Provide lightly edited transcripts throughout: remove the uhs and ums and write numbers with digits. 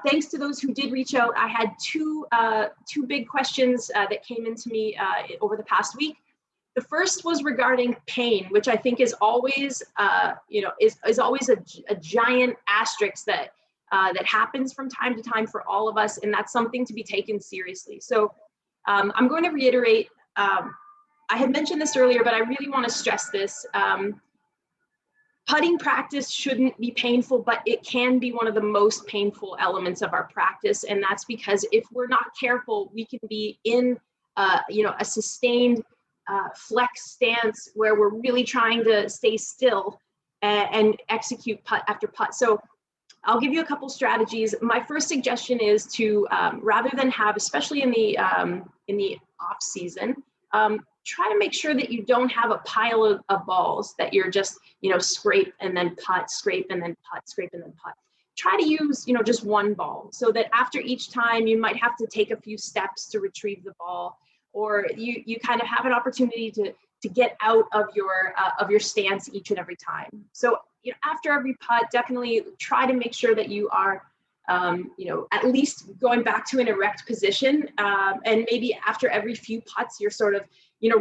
Thanks to those who did reach out. I had two big questions that came into me over the past week. The first was regarding pain, which I think is always, is always a giant asterisk that happens from time to time for all of us, and that's something to be taken seriously. So I'm going to reiterate. I had mentioned this earlier, but I really want to stress this. Putting practice shouldn't be painful, but it can be one of the most painful elements of our practice. And that's because if we're not careful, we can be in a sustained flex stance where we're really trying to stay still and execute putt after putt. So I'll give you a couple strategies. My first suggestion is to, rather than have, especially in the off season, try to make sure that you don't have a pile of balls that you're just, scrape and then putt, scrape and then putt, scrape and then putt. Try to use, just one ball, so that after each time you might have to take a few steps to retrieve the ball, or you kind of have an opportunity to get out of your stance each and every time. So, after every putt, definitely try to make sure that you are, at least going back to an erect position, and maybe after every few putts, you're sort of,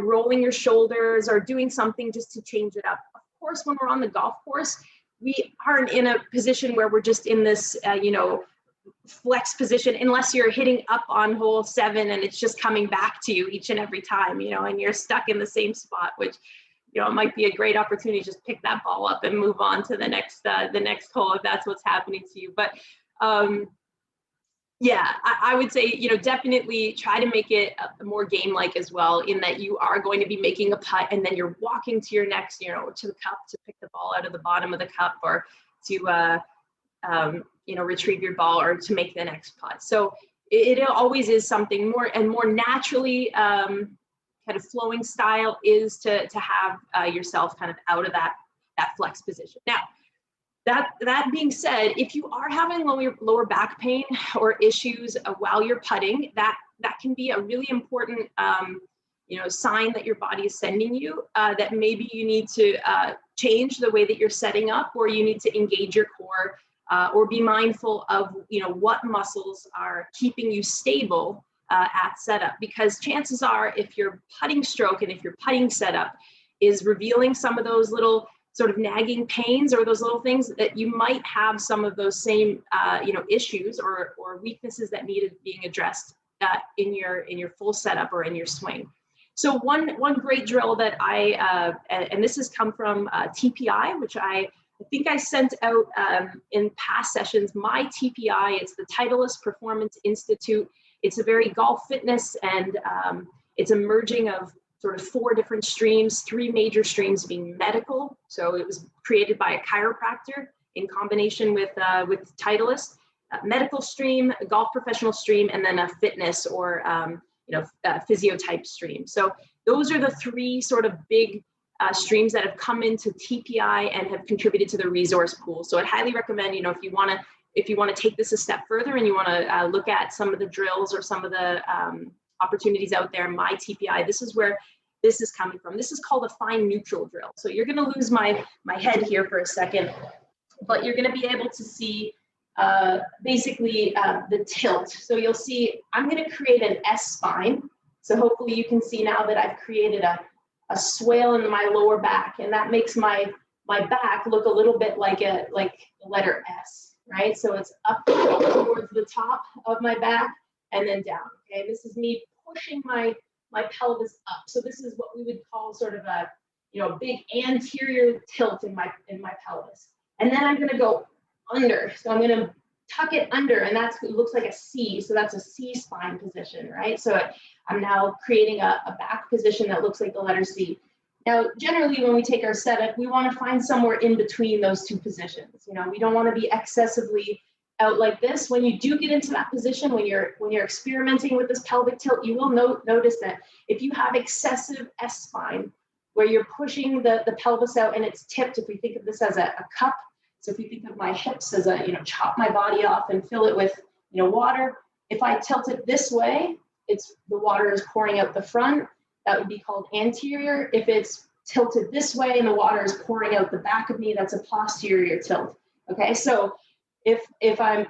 rolling your shoulders or doing something just to change it up. Of course, when we're on the golf course, we aren't in a position where we're just in this, flex position, unless you're hitting up on hole 7 and it's just coming back to you each and every time, and you're stuck in the same spot, which, it might be a great opportunity to just pick that ball up and move on to the next hole if that's what's happening to you. But yeah, I would say, definitely try to make it more game-like as well, in that you are going to be making a putt and then you're walking to your next, to the cup to pick the ball out of the bottom of the cup, or to, retrieve your ball, or to make the next putt. So it always is something more and more naturally kind of flowing style is to have yourself kind of out of that flex position. Now, that being said, if you are having lower back pain or issues while you're putting, that can be a really important sign that your body is sending you that maybe you need to change the way that you're setting up, or you need to engage your core, or be mindful of what muscles are keeping you stable at setup. Because chances are, if your putting stroke and if your putting setup is revealing some of those little sort of nagging pains or those little things, that you might have some of those same issues or weaknesses that needed being addressed in your full setup or in your swing. So one great drill that and this has come from TPI, which I think I sent out in past sessions. My TPI, it's the Titleist Performance Institute. It's a very golf fitness, and it's a merging of sort of 4 different streams, 3 major streams being medical. So it was created by a chiropractor in combination with Titleist, medical stream, a golf professional stream, and then a fitness or physio type stream. So those are the 3 sort of big streams that have come into TPI and have contributed to the resource pool. So I'd highly recommend, if you want to take this a step further and you want to look at some of the drills or some of the opportunities out there, my TPI, this is where this is coming from. This is called a fine neutral drill. So you're going to lose my head here for a second, but you're going to be able to see basically the tilt. So you'll see I'm going to create an S spine. So hopefully you can see now that I've created a swale in my lower back, and that makes my back look a little bit like the letter S, right? So it's up towards the top of my back and then down. Okay, this is me pushing my pelvis up. So this is what we would call sort of a big anterior tilt in my pelvis. And then I'm going to go under. So I'm going to tuck it under, and it looks like a C. So that's a C spine position, right? So I'm now creating a back position that looks like the letter C. Now, generally, when we take our setup, we want to find somewhere in between those 2 positions. We don't want to be excessively out like this. When you do get into that position, when you're experimenting with this pelvic tilt, you will notice that if you have excessive S spine, where you're pushing the pelvis out and it's tipped, if we think of this as a cup, so if we think of my hips as chop my body off and fill it with water, if I tilt it this way, the water is pouring out the front. That would be called anterior. If it's tilted this way and the water is pouring out the back of me, that's a posterior tilt. Okay, so if I'm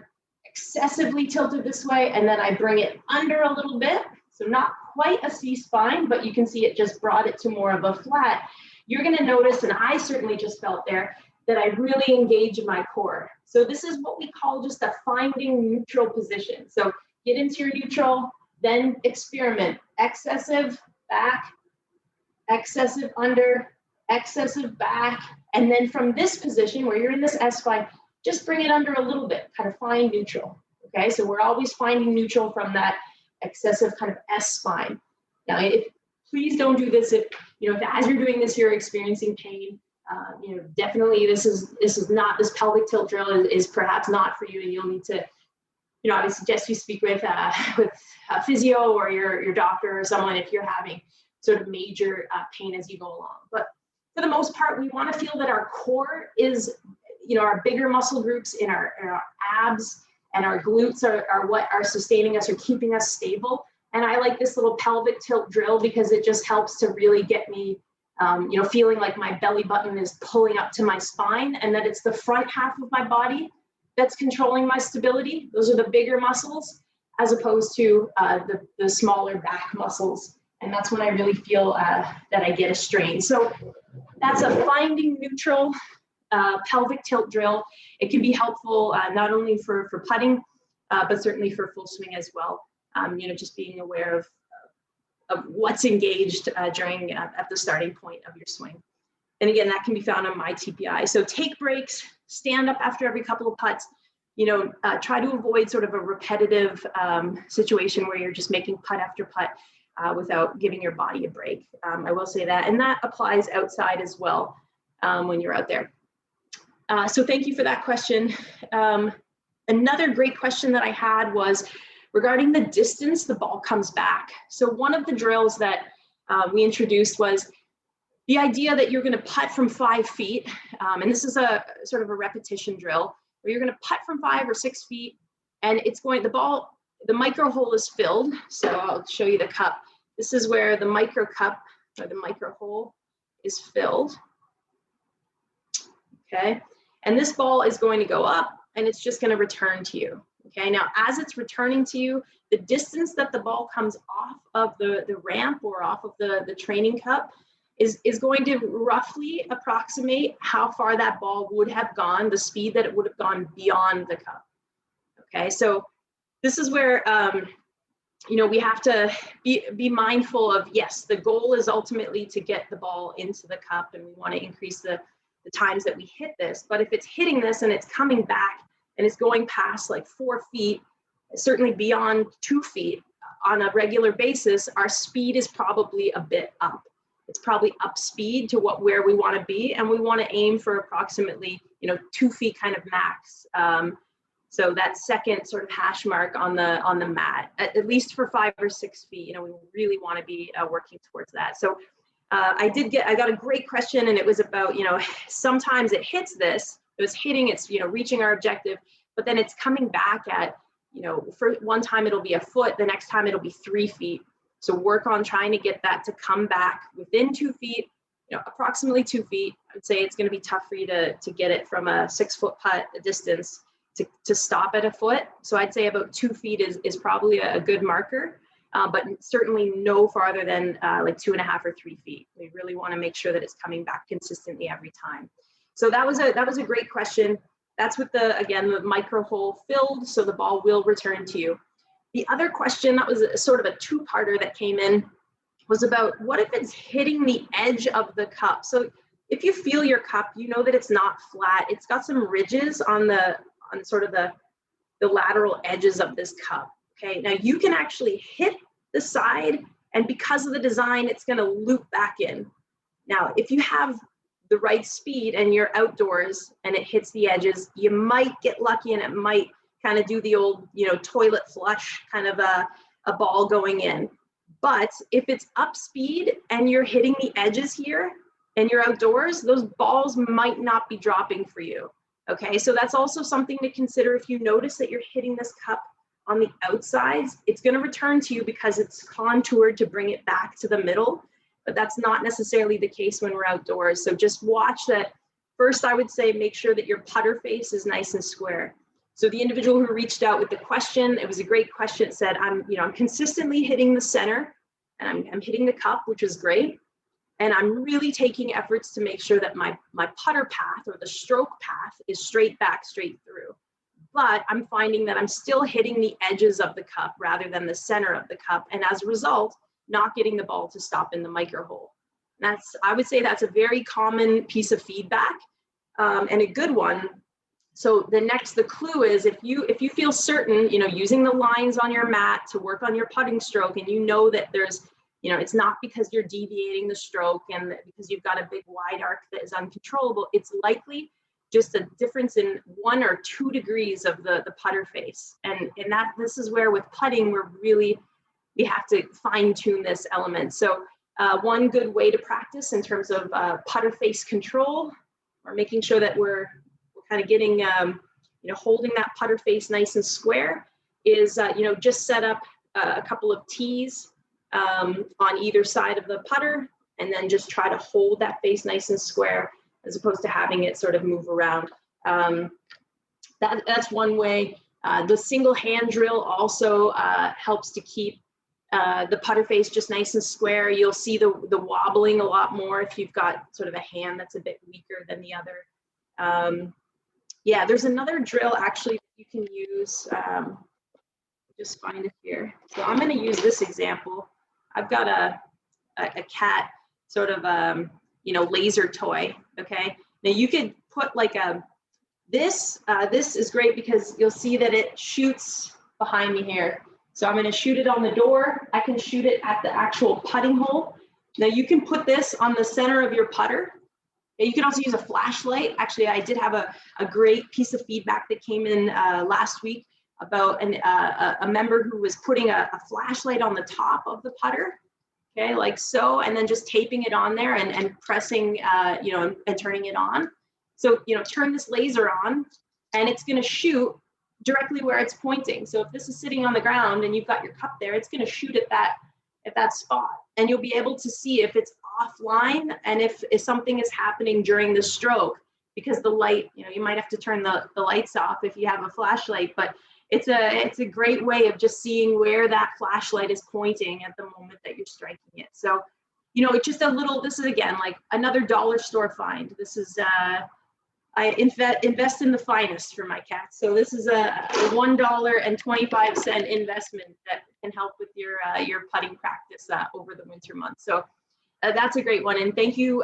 excessively tilted this way, and then I bring it under a little bit. So not quite a C-spine, but you can see it just brought it to more of a flat. You're gonna notice, and I certainly just felt there, that I really engage my core. So this is what we call just a finding neutral position. So get into your neutral, then experiment. Excessive back, excessive under, excessive back, and then from this position where you're in this S-spine, just bring it under a little bit, kind of find neutral. Okay, so we're always finding neutral from that excessive kind of S-spine. Now, please don't do this if as you're doing this, you're experiencing pain. Definitely this is not, this pelvic tilt drill is perhaps not for you, and you'll need to, I would suggest you speak with a physio or your doctor or someone if you're having sort of major pain as you go along. But for the most part, we want to feel that our core is, our bigger muscle groups in our abs and our glutes are what are sustaining us or keeping us stable. And I like this little pelvic tilt drill because it just helps to really get me, feeling like my belly button is pulling up to my spine, and that it's the front half of my body that's controlling my stability. Those are the bigger muscles, as opposed to the smaller back muscles. And that's when I really feel that I get a strain. So that's a finding neutral pelvic tilt drill. It can be helpful not only for putting, but certainly for full swing as well. Just being aware of what's engaged during at the starting point of your swing. And again, that can be found on my TPI. So take breaks, stand up after every couple of putts, try to avoid sort of a repetitive situation where you're just making putt after putt without giving your body a break. I will say that, and that applies outside as well when you're out there. So thank you for that question. Another great question that I had was regarding the distance the ball comes back. So one of the drills that we introduced was the idea that you're going to putt from 5 feet. And this is a sort of a repetition drill where you're going to putt from 5 or 6 feet, and it's going, the micro hole is filled. So I'll show you the cup. This is where the micro cup or the micro hole is filled. Okay. And this ball is going to go up and it's just going to return to you. Okay. Now, as it's returning to you, the distance that the ball comes off of the ramp or off of the training cup is going to roughly approximate how far that ball would have gone, the speed that it would have gone beyond the cup. Okay. So this is where, we have to be mindful of, yes, the goal is ultimately to get the ball into the cup, and we want to increase the times that we hit this. But if it's hitting this and it's coming back and it's going past like 4 feet, certainly beyond 2 feet on a regular basis, our speed is probably a bit up. It's probably up speed to where we want to be, and we want to aim for approximately 2 feet kind of max. So that second sort of hash mark on the mat, at least for 5 or 6 feet, we really want to be working towards that. So I got a great question, and it was about, sometimes it hits this, it's hitting, it's, reaching our objective, but then it's coming back at, for one time it'll be a foot, the next time it'll be 3 feet. So work on trying to get that to come back within 2 feet, approximately 2 feet. I'd say it's going to be tough for you to get it from a 6 foot putt distance to stop at a foot. So I'd say about 2 feet is probably a good marker, but certainly no farther than like 2.5 or 3 feet. We really want to make sure that it's coming back consistently every time. So that was a great question. That's with the micro hole filled, so the ball will return to you. The other question that was sort of a two-parter that came in was about what if it's hitting the edge of the cup? So if you feel your cup, you know that it's not flat. It's got some ridges on sort of the lateral edges of this cup. Okay, now you can actually hit the side, and because of the design, it's going to loop back in. Now, if you have the right speed and you're outdoors and it hits the edges, you might get lucky and it might kind of do the old, toilet flush kind of a ball going in. But if it's up speed and you're hitting the edges here and you're outdoors, those balls might not be dropping for you. Okay, so that's also something to consider. If you notice that you're hitting this cup on the outsides, it's going to return to you because it's contoured to bring it back to the middle, but that's not necessarily the case when we're outdoors. So just watch that. First, I would say make sure that your putter face is nice and square. So the individual who reached out with the question, it was a great question. It said, I'm consistently hitting the center and I'm hitting the cup, which is great. And I'm really taking efforts to make sure that my putter path or the stroke path is straight back, straight through. But I'm finding that I'm still hitting the edges of the cup rather than the center of the cup. And as a result, not getting the ball to stop in the micro hole. I would say that's a very common piece of feedback and a good one. So the clue is if you feel certain, using the lines on your mat to work on your putting stroke, and that there's, it's not because you're deviating the stroke and because you've got a big wide arc that is uncontrollable, it's likely just a difference in 1 or 2 degrees of the putter face. And this is where with putting, we have to fine tune this element. So one good way to practice in terms of putter face control, or making sure that we're kind of getting, holding that putter face nice and square, is, just set up a couple of tees on either side of the putter, and then just try to hold that face nice and square, as opposed to having it sort of move around. That's one way. The single hand drill also helps to keep the putter face just nice and square. You'll see the wobbling a lot more if you've got sort of a hand that's a bit weaker than the other. Yeah, there's another drill actually you can use. Just find it here. So I'm going to use this example. I've got a cat sort of laser toy. Okay. Now you could put like this is great because you'll see that it shoots behind me here. So I'm going to shoot it on the door. I can shoot it at the actual putting hole. Now you can put this on the center of your putter. You can also use a flashlight. Actually, I did have a great piece of feedback that came in last week about a member who was putting a flashlight on the top of the putter, okay, like so, and then just taping it on there and pressing, and turning it on. So, turn this laser on, and it's going to shoot directly where it's pointing. So if this is sitting on the ground and you've got your cup there, it's going to shoot at that spot, and you'll be able to see if it's offline and if something is happening during the stroke, because the light, you might have to turn the lights off if you have a flashlight, but it's a great way of just seeing where that flashlight is pointing at the moment that you're striking it. So, it's just this is again like another dollar store find. This is I invest in the finest for my cats. So this is a $1.25 investment that can help with your putting practice over the winter months. So that's a great one. And thank you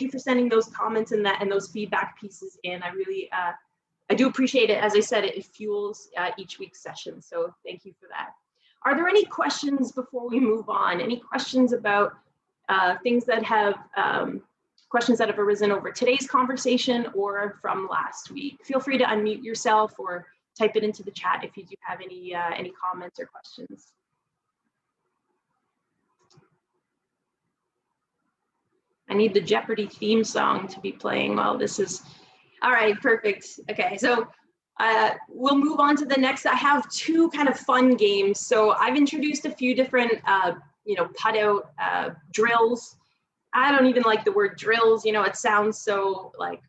for sending those comments and those feedback pieces in. I really, I do appreciate it. As I said, it fuels each week's session. So thank you for that. Are there any questions before we move on? Any questions about things that have, questions that have arisen over today's conversation or from last week? Feel free to unmute yourself or type it into the chat if you do have any comments or questions. I need the Jeopardy theme song to be playing while this is, all right, perfect. Okay, so we'll move on to the next. I have 2 kind of fun games. So I've introduced a few different, PuttOUT drills. I don't even like the word drills. It sounds so like,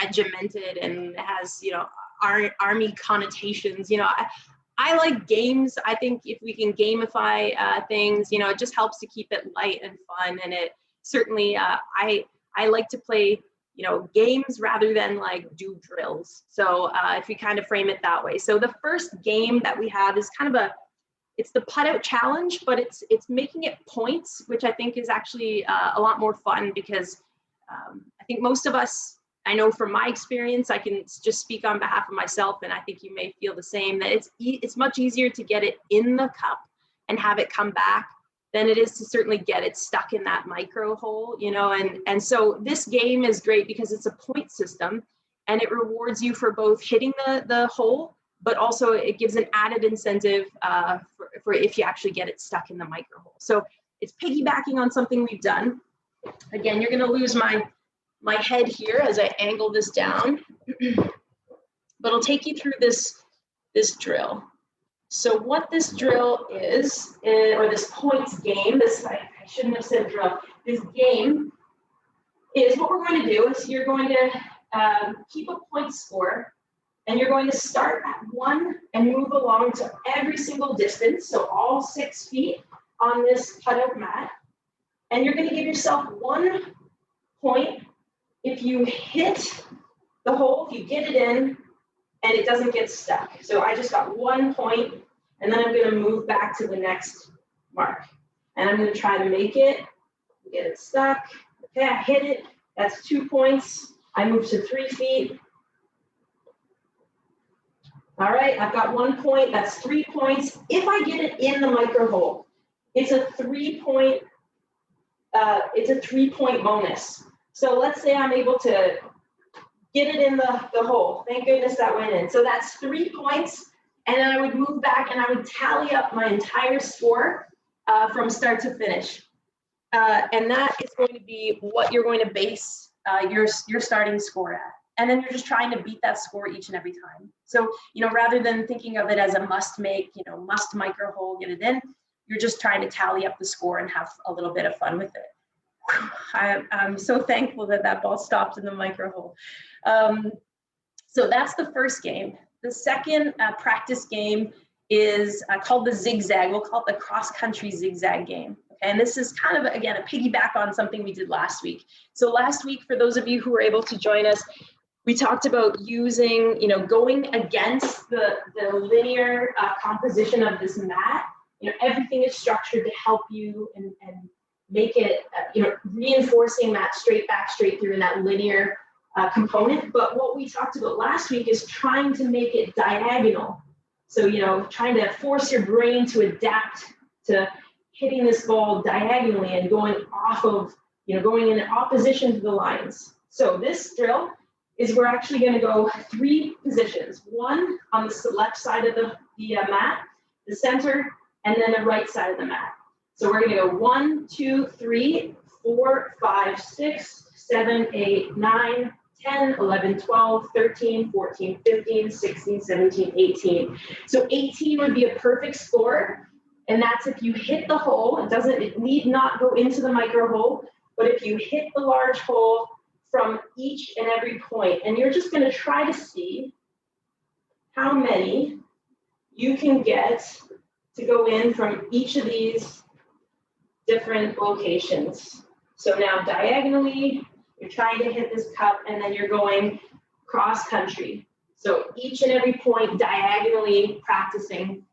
regimented and has, army connotations. I like games. I think if we can gamify things, it just helps to keep it light and fun. And it certainly, I like to play, games rather than like do drills. So if you kind of frame it that way. So the first game that we have is kind of it's the PuttOUT challenge, but it's making it points, which I think is actually a lot more fun because I think most of us, I know from my experience, I can just speak on behalf of myself, and I think you may feel the same, that it's much easier to get it in the cup and have it come back than it is to certainly get it stuck in that micro hole, and so this game is great because it's a point system and it rewards you for both hitting the hole, but also it gives an added incentive for if you actually get it stuck in the micro hole. So it's piggybacking on something we've done. Again, you're gonna lose my head here as I angle this down, but I'll take you through this drill. So what this drill is, or this points game, I shouldn't have said drill, this game is what we're going to do is you're going to keep a point score And you're going to start at 1 and move along to every single distance, so all 6 feet on this PuttOUT mat. And you're going to give yourself 1 point if you hit the hole, if you get it in and it doesn't get stuck. So I just got 1 point, and then I'm going to move back to the next mark. And I'm going to try to make it, get it stuck. Okay, I hit it. That's 2 points. I move to 3 feet. All right, I've got 1 point. That's 3 points. If I get it in the micro hole, it's a 3 point. It's a 3 point bonus. So let's say I'm able to get it in the hole. Thank goodness that went in. So that's 3 points. And then I would move back and I would tally up my entire score from start to finish. And that is going to be what you're going to base your starting score at. And then you're just trying to beat that score each and every time. So, rather than thinking of it as a must make, must micro hole, get it in, you're just trying to tally up the score and have a little bit of fun with it. I'm so thankful that ball stopped in the micro hole. So that's the first game. The second practice game is called the zigzag. We'll call it the cross-country zigzag game. Okay? And this is kind of, again, a piggyback on something we did last week. So last week, for those of you who were able to join us, we talked about using, going against the linear composition of this mat. Everything is structured to help you and make it, reinforcing that straight back, straight through in that linear component. But what we talked about last week is trying to make it diagonal. So, trying to force your brain to adapt to hitting this ball diagonally and going off of, going in opposition to the lines. So this drill is we're actually going to go 3 positions. 1 on the left side of the mat, the center, and then the right side of the mat. So we're going to go 1, 2, 3, 4, 5, 6, 7, 8, 9, 10, 11, 12, 13, 14, 15, 16, 17, 18. So 18 would be a perfect score. And that's if you hit the hole. It need not go into the micro hole, but if you hit the large hole from each and every point, and you're just going to try to see how many you can get to go in from each of these different locations. So now diagonally, you're trying to hit this cup, and then you're going cross country. So each and every point diagonally practicing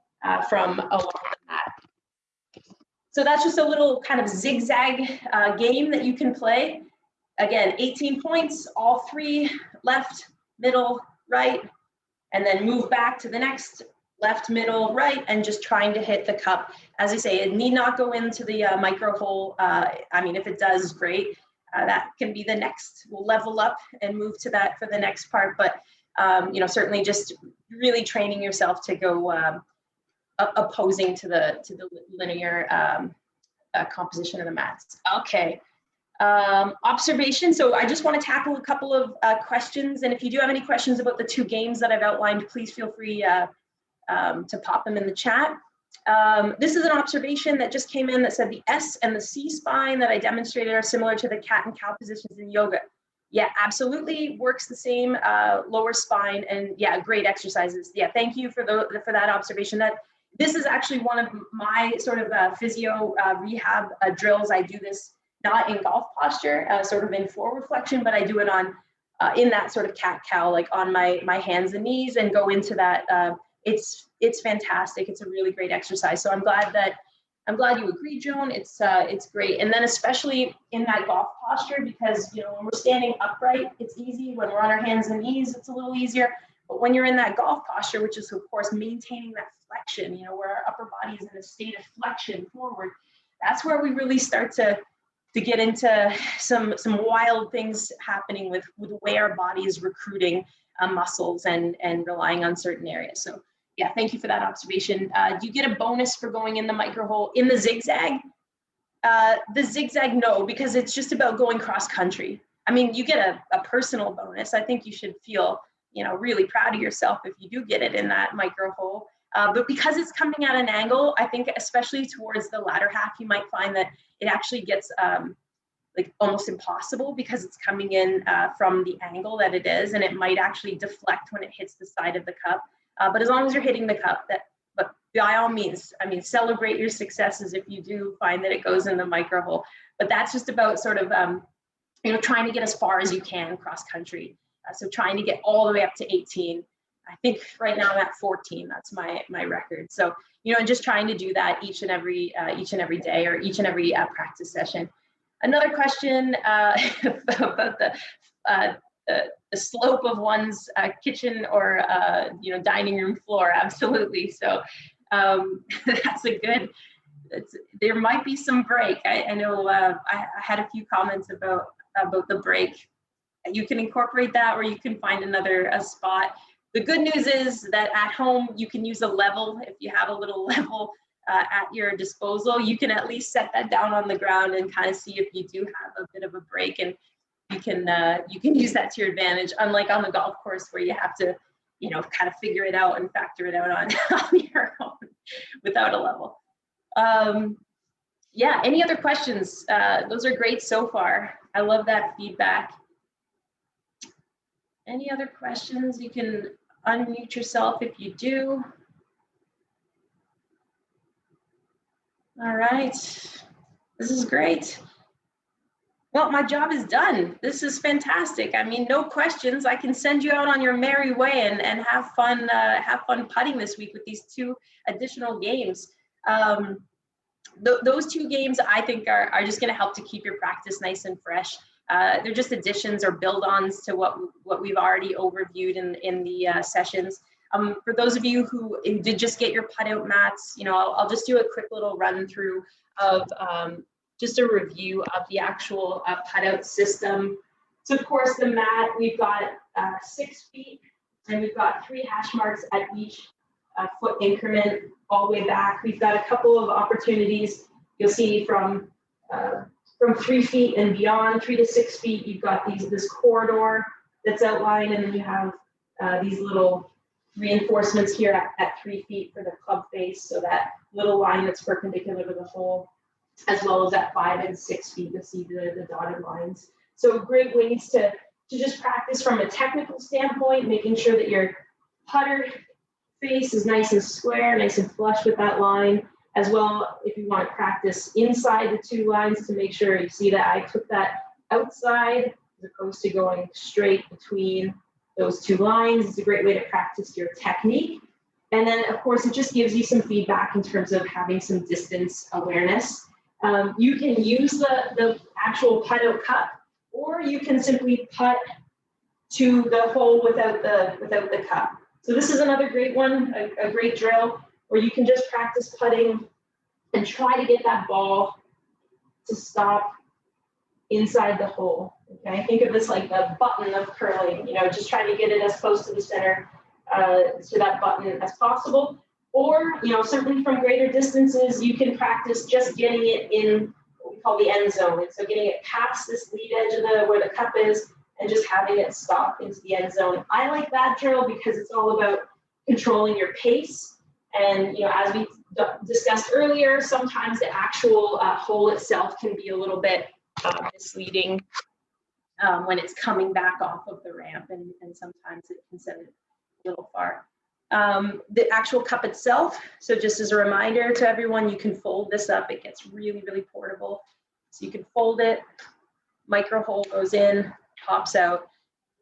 from along the mat. So that's just a little kind of zigzag game that you can play. Again, 18 points, all 3, left, middle, right, and then move back to the next left, middle, right, and just trying to hit the cup. As I say, it need not go into the micro hole. I mean, if it does, great. That can be the next. We'll level up and move to that for the next part. But certainly just really training yourself to go opposing to the linear composition of the mats. Okay. Observation. So I just want to tackle a couple of questions. And if you do have any questions about the 2 games that I've outlined, please feel free to pop them in the chat. This is an observation that just came in that said the S and the C spine that I demonstrated are similar to the cat and cow positions in yoga. Yeah, absolutely works the same lower spine, and yeah, great exercises. Yeah, thank you for that observation. This is actually one of my sort of physio rehab drills. I do this not in golf posture, sort of in forward flexion, but I do it on in that sort of cat-cow, like on my hands and knees, and go into that. It's fantastic. It's a really great exercise. So I'm glad you agree, Joan. It's great. And then especially in that golf posture, because when we're standing upright, it's easy. When we're on our hands and knees, it's a little easier. But when you're in that golf posture, which is of course maintaining that flexion, where our upper body is in a state of flexion forward, that's where we really start to get into some wild things happening with the way our body is recruiting muscles and relying on certain areas. So yeah, thank you for that observation. Do you get a bonus for going in the micro hole in the zigzag? The zigzag, no, because it's just about going cross country. I mean, you get a personal bonus. I think you should feel, really proud of yourself if you do get it in that micro hole. But because it's coming at an angle, I think especially towards the latter half, you might find that it actually gets like almost impossible because it's coming in from the angle that it is, and it might actually deflect when it hits the side of the cup. But as long as you're hitting the cup, but by all means, I mean, celebrate your successes if you do find that it goes in the micro hole. But that's just about sort of, you know, trying to get as far as you can cross country. So trying to get all the way up to 18. I think right now I'm at 14. That's my record. So, you know, and just trying to do that each and every day, or each and every practice session. Another question about the slope of one's kitchen or you know, dining room floor. Absolutely. So that's a good. There might be some break. I know I had a few comments about the break. You can incorporate that, or you can find another spot. The good news is that at home you can use a level. If you have a little level at your disposal, you can at least set that down on the ground and kind of see if you do have a bit of a break, and you can use that to your advantage. Unlike on the golf course where you have to, you know, kind of figure it out and factor it out on your own without a level. Yeah, any other questions? Those are great so far. I love that feedback. Any other questions? You can unmute yourself if you do. All right, this is great. Well, my job is done. This is fantastic. I mean, no questions. I can send you out on your merry way and have fun putting this week with these 2 additional games. Those 2 games I think are just going to help to keep your practice nice and fresh. They're just additions or build-ons to what we've already overviewed in the sessions. For those of you who did just get your PuttOUT mats, you know, I'll just do a quick little run through of just a review of the actual PuttOUT system. So of course the mat, we've got 6 feet, and we've got 3 hash marks at each foot increment all the way back. We've got a couple of opportunities. You'll see from 3 feet and beyond, 3 to 6 feet, you've got this corridor that's outlined, and then you have these little reinforcements here at 3 feet for the club face, so that little line that's perpendicular to the hole, as well as at 5 and 6 feet, you'll see the dotted lines. So great ways to just practice from a technical standpoint, making sure that your putter face is nice and square, nice and flush with that line, as well if you want to practice inside the 2 lines to make sure you see that I took that outside as opposed to going straight between those 2 lines. It's a great way to practice your technique. And then of course it just gives you some feedback in terms of having some distance awareness. You can use the actual PuttOUT cup, or you can simply putt to the hole without the cup. So this is another great one, a great drill where you can just practice putting and try to get that ball to stop inside the hole. Okay, think of this like the button of curling, you know, just trying to get it as close to the center to that button as possible. Or, you know, simply from greater distances, you can practice just getting it in what we call the end zone. And so getting it past this lead edge of where the cup is and just having it stop into the end zone. I like that drill because it's all about controlling your pace. And, you know, as we discussed earlier, sometimes the actual hole itself can be a little bit misleading when it's coming back off of the ramp, and sometimes it can send it a little far. The actual cup itself, so just as a reminder to everyone, you can fold this up. It gets really, really portable. So you can fold it, micro hole goes in, pops out.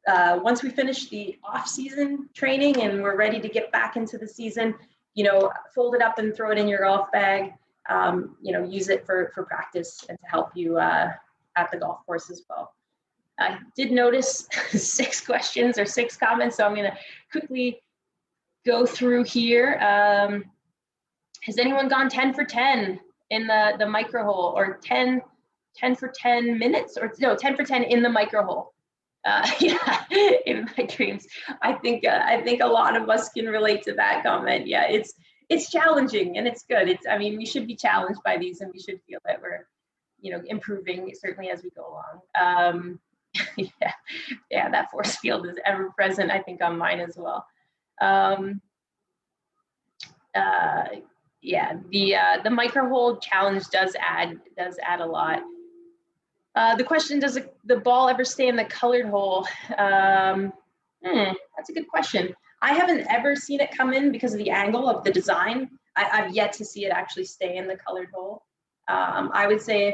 Once we finish the off-season training and we're ready to get back into the season, you know, fold it up and throw it in your golf bag. You know, use it for practice and to help you at the golf course as well. I did notice 6 questions or 6 comments, so I'm going to quickly go through here. Has anyone gone 10 for 10 in the micro hole, or 10 for 10 minutes, or no, 10 for 10 in the micro hole? Yeah, in my dreams. I think a lot of us can relate to that comment. Yeah, it's challenging and it's good. I mean, we should be challenged by these, and we should feel that we're, you know, improving certainly as we go along. Yeah, that force field is ever present, I think, on mine as well. Yeah, the micro hole challenge does add a lot. The question, does the ball ever stay in the colored hole? That's a good question. I haven't ever seen it come in because of the angle of the design. I've yet to see it actually stay in the colored hole. I would say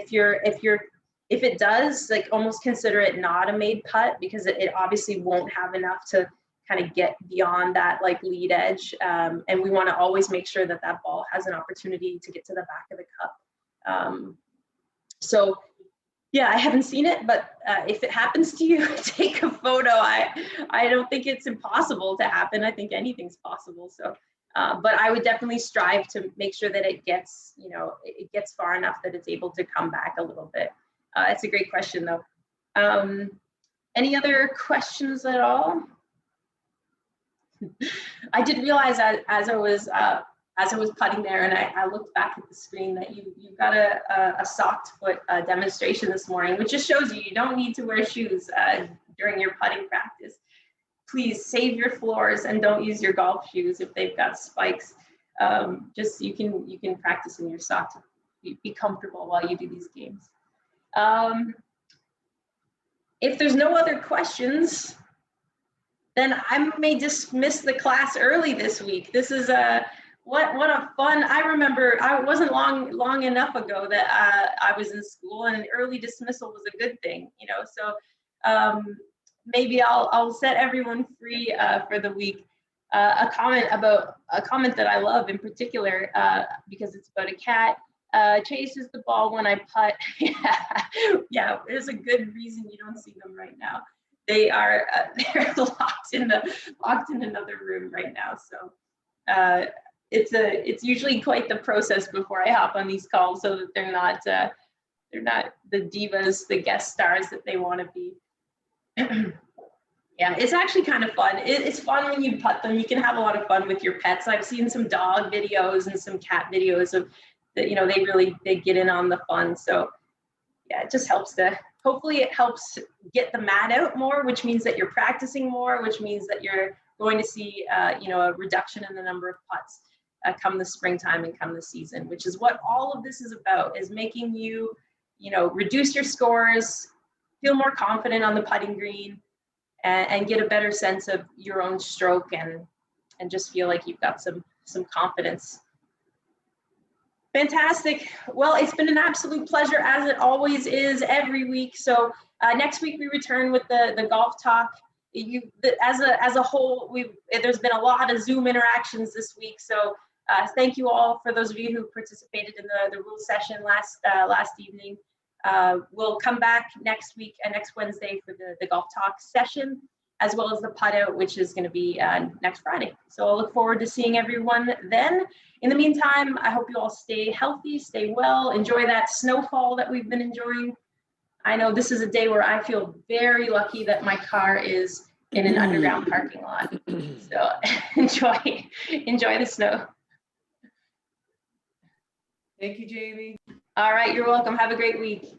if it does, like, almost consider it not a made putt, because it obviously won't have enough to kind of get beyond that like lead edge. And we want to always make sure that that ball has an opportunity to get to the back of the cup. So yeah, I haven't seen it, but if it happens to you, take a photo. I don't think it's impossible to happen. I think anything's possible. So, but I would definitely strive to make sure that it gets, you know, it gets far enough that it's able to come back a little bit. It's a great question, though. Any other questions at all? I did realize as I was putting there, and I looked back at the screen, that you got a socked foot demonstration this morning, which just shows you don't need to wear shoes during your putting practice. Please save your floors and don't use your golf shoes if they've got spikes. Just you can practice in your socks. Be comfortable while you do these games. If there's no other questions, then I may dismiss the class early this week. This is what a fun. I remember it wasn't long enough ago that I was in school, and early dismissal was a good thing, you know. So maybe I'll set everyone free for the week. A comment that I love in particular, because it's about a cat. Chases the ball when I putt. Yeah, there's a good reason you don't see them right now. They are they're locked in another room right now. So it's usually quite the process before I hop on these calls, so that they're not the divas, the guest stars that they want to be. Yeah, it's actually kind of fun. It's fun when you putt them. You can have a lot of fun with your pets. I've seen some dog videos and some cat videos of that. You know, they get in on the fun. So yeah, it just helps hopefully it helps get the mat out more, which means that you're practicing more, which means that you're going to see, you know, a reduction in the number of putts come the springtime and come the season, which is what all of this is about, is making you, you know, reduce your scores, feel more confident on the putting green, and get a better sense of your own stroke, and just feel like you've got some confidence. Fantastic. Well, it's been an absolute pleasure, as it always is every week. So next week we return with the golf talk. As a whole, there's been a lot of Zoom interactions this week. So thank you all, for those of you who participated in the rules session last evening. We'll come back next week and next Wednesday for the golf talk session, as well as the PuttOUT, which is going to be next Friday. So I'll look forward to seeing everyone then. In the meantime, I hope you all stay healthy, stay well, enjoy that snowfall that we've been enjoying. I know this is a day where I feel very lucky that my car is in an underground parking lot. So enjoy the snow. Thank you, Jamie. All right, you're welcome. Have a great week.